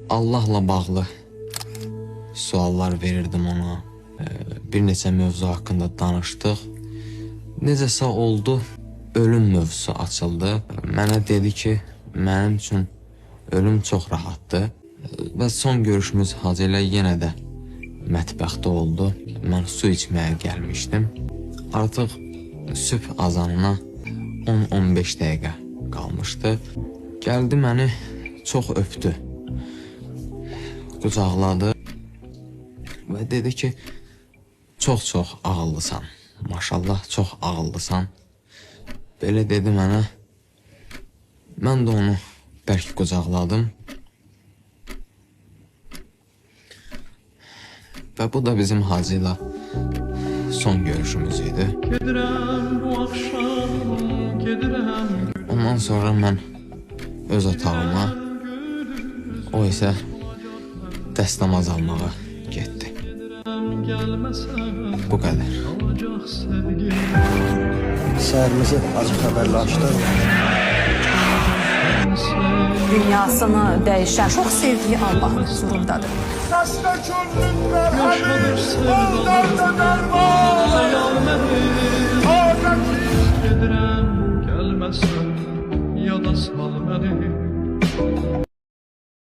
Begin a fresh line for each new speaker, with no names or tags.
Allahla bağlı suallar verirdim ona. Bir neçə mövzu haqqında danışdıq. Necəsə oldu, ölüm mövzusu açıldı. Mənə dedi ki, mənim üçün ölüm çox rahatdır. Və son görüşümüz Hacı ilə yenə də mətbəxdə oldu. Mən su içməyə gəlmişdim. Artıq sübh azanına 10-15 dəqiqə qalmışdı. Gəldi məni çox öpdü. Qucaqladı və dedi ki, çox ağıllısan. Maşallah, çox ağıllısan. Belə dedi mənə. Mən də onu bərk qucaqladım. Və bu da bizim Hacı ilə son görüşümüz idi. Ondan sonra mən öz otağıma, o isə dəstəmaz almağa getdi. Bu qədər.
Səhərimizi acı xəbərlə açdı.
Dünyasını dəyişən, çox sevdiyi Allahın huzurundadır.
Saçda çöldükler hani, onlar da derman.